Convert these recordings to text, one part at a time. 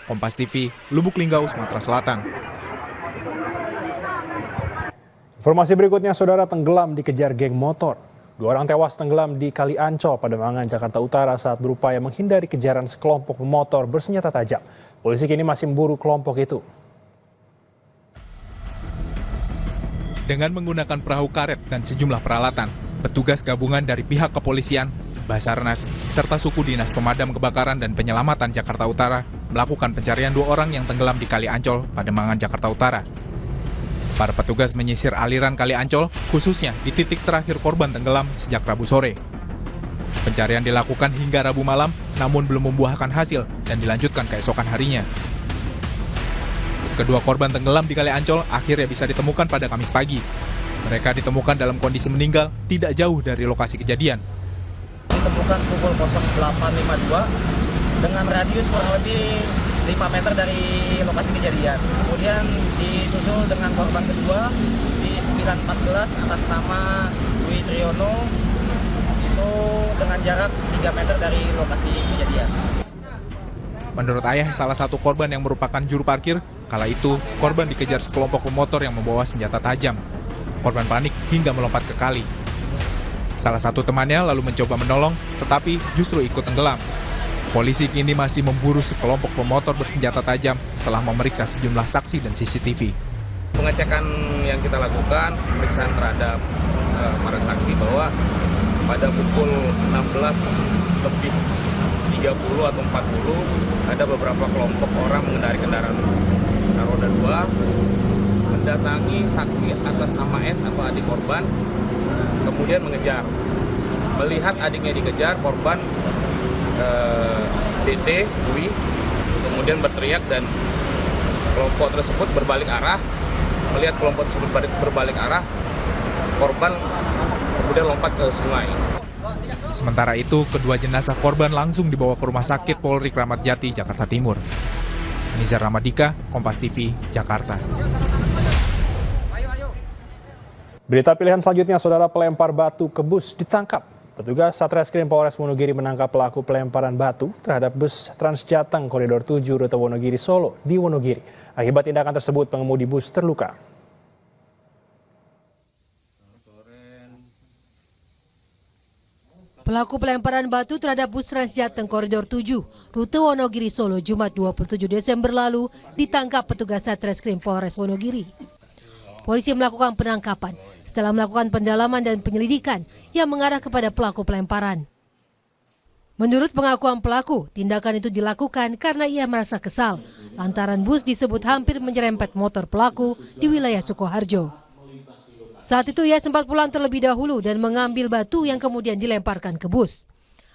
Kompas TV, Lubuk Linggau, Sumatera Selatan. Informasi berikutnya, saudara, tenggelam dikejar geng motor. 2 orang tewas tenggelam di Kali Ancol, Pademangan, Jakarta Utara saat berupaya menghindari kejaran sekelompok pemotor bersenjata tajam. Polisi kini masih memburu kelompok itu. Dengan menggunakan perahu karet dan sejumlah peralatan, petugas gabungan dari pihak kepolisian, Basarnas, serta suku dinas pemadam kebakaran dan penyelamatan Jakarta Utara melakukan pencarian 2 orang yang tenggelam di Kali Ancol, Pademangan, Jakarta Utara. Para petugas menyisir aliran Kali Ancol, khususnya di titik terakhir korban tenggelam sejak Rabu sore. Pencarian dilakukan hingga Rabu malam, namun belum membuahkan hasil dan dilanjutkan keesokan harinya. Kedua korban tenggelam di Kali Ancol akhirnya bisa ditemukan pada Kamis pagi. Mereka ditemukan dalam kondisi meninggal tidak jauh dari lokasi kejadian. Ditemukan pukul 08.52 dengan radius kurang lebih 5 meter dari lokasi kejadian. Kemudian disusul dengan korban kedua di 914 atas nama Dwi Triyono, itu dengan jarak 3 meter dari lokasi kejadian. Menurut ayah salah satu korban yang merupakan juru parkir, kala itu korban dikejar sekelompok pemotor yang membawa senjata tajam. Korban panik hingga melompat ke kali. Salah satu temannya lalu mencoba menolong, tetapi justru ikut tenggelam. Polisi kini masih memburu sekelompok pemotor bersenjata tajam setelah memeriksa sejumlah saksi dan CCTV. Pengecekan yang kita lakukan, pemeriksaan terhadap para saksi bahwa pada pukul 16:30 atau 40 ada beberapa kelompok orang mengendarai kendaraan roda 2 mendatangi saksi atas nama S atau adik korban, kemudian mengejar. Melihat adiknya dikejar, korban DT, Dwi, kemudian berteriak dan kelompok tersebut berbalik arah. Melihat kelompok tersebut berbalik arah, korban kemudian lompat ke sungai. Sementara itu, kedua jenazah korban langsung dibawa ke Rumah Sakit Polri Kramat Jati, Jakarta Timur. Nizar Ramadika, Kompas TV, Jakarta. Berita pilihan selanjutnya, saudara, pelempar batu ke bus ditangkap. Petugas Satreskrim Polres Wonogiri menangkap pelaku pelemparan batu terhadap bus Transjateng Koridor 7 rute Wonogiri Solo di Wonogiri. Akibat tindakan tersebut, pengemudi bus terluka. Pelaku pelemparan batu terhadap bus Transjateng Koridor 7 rute Wonogiri Solo Jumat 27 Desember lalu ditangkap petugas Satreskrim Polres Wonogiri. Polisi melakukan penangkapan setelah melakukan pendalaman dan penyelidikan yang mengarah kepada pelaku pelemparan. Menurut pengakuan pelaku, tindakan itu dilakukan karena ia merasa kesal lantaran bus disebut hampir menyerempet motor pelaku di wilayah Sukoharjo. Saat itu ia sempat pulang terlebih dahulu dan mengambil batu yang kemudian dilemparkan ke bus.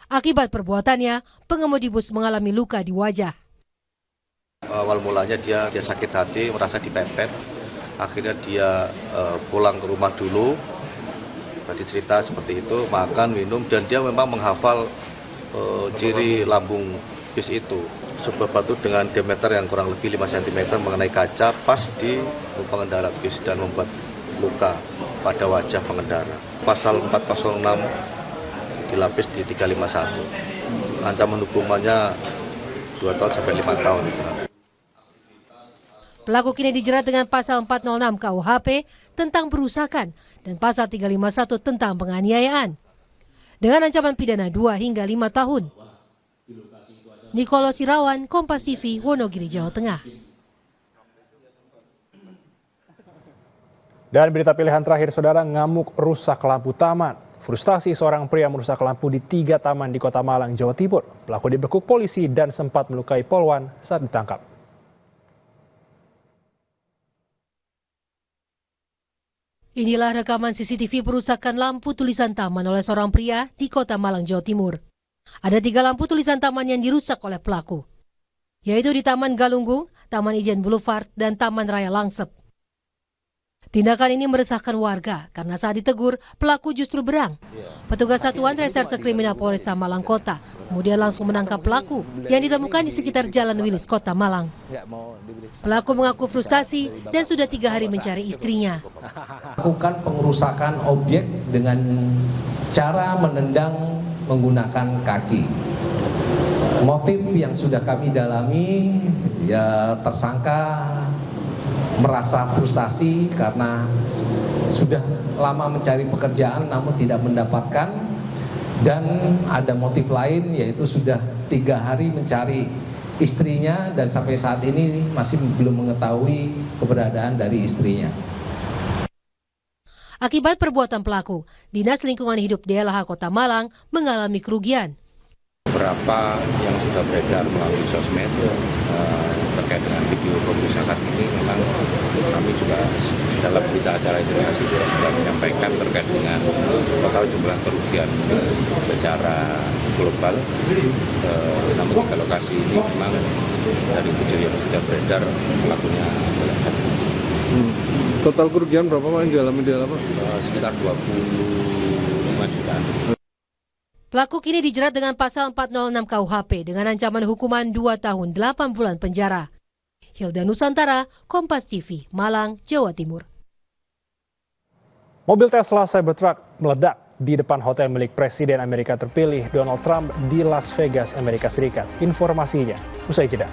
Akibat perbuatannya, pengemudi bus mengalami luka di wajah. Awal mulanya dia sakit hati, merasa dipepet. Akhirnya dia pulang ke rumah dulu. Tadi cerita seperti itu, makan, minum, dan dia memang menghafal ciri lambung bis itu. Sebuah batu dengan diameter yang kurang lebih 5 cm mengenai kaca pas di pengendara bis dan membuat luka pada wajah pengendara. Pasal 406 dilapis di 351. Ancaman hukumannya 2 tahun sampai 5 tahun. Pelaku kini dijerat dengan pasal 406 KUHP tentang perusakan dan pasal 351 tentang penganiayaan. Dengan ancaman pidana 2 hingga 5 tahun. Nikolo Sirawan, Kompas TV, Wonogiri, Jawa Tengah. Dan berita pilihan terakhir, saudara, ngamuk rusak lampu taman. Frustasi seorang pria merusak lampu di 3 taman di Kota Malang, Jawa Timur. Pelaku dibekuk polisi dan sempat melukai polwan saat ditangkap. Inilah rekaman CCTV perusakan lampu tulisan taman oleh seorang pria di Kota Malang, Jawa Timur. Ada 3 lampu tulisan taman yang dirusak oleh pelaku, yaitu di Taman Galunggung, Taman Ijen Boulevard, dan Taman Raya Langsep. Tindakan ini meresahkan warga karena saat ditegur, pelaku justru berang. Petugas Satuan Reserse Kriminal Polres Malang Kota kemudian langsung menangkap pelaku yang ditemukan di sekitar Jalan Wilis, Kota Malang. Pelaku mengaku frustasi dan sudah 3 hari mencari istrinya. Lakukan pengerusakan objek dengan cara menendang menggunakan kaki. Motif yang sudah kami dalami, ya tersangka merasa frustasi karena sudah lama mencari pekerjaan namun tidak mendapatkan, dan ada motif lain yaitu sudah 3 hari mencari istrinya dan sampai saat ini masih belum mengetahui keberadaan dari istrinya. Akibat perbuatan pelaku, Dinas Lingkungan Hidup DLH Kota Malang mengalami kerugian. Beberapa yang sudah beredar melalui sosmed terkait dengan video perusakan ini, memang kami juga dalam berita acara informasi sudah menyampaikan terkait dengan total jumlah kerugian secara global. Namun di lokasi ini memang dari video yang sudah beredar pelakunya belasan. Total kerugian berapa Pak yang dialami di dalam? Sekitar 25 juta. Pelaku kini dijerat dengan pasal 406 KUHP dengan ancaman hukuman 2 tahun 8 bulan penjara. Hilda Nusantara, Kompas TV, Malang, Jawa Timur. Mobil Tesla Cybertruck meledak di depan hotel milik Presiden Amerika terpilih Donald Trump di Las Vegas, Amerika Serikat. Informasinya usai jeda.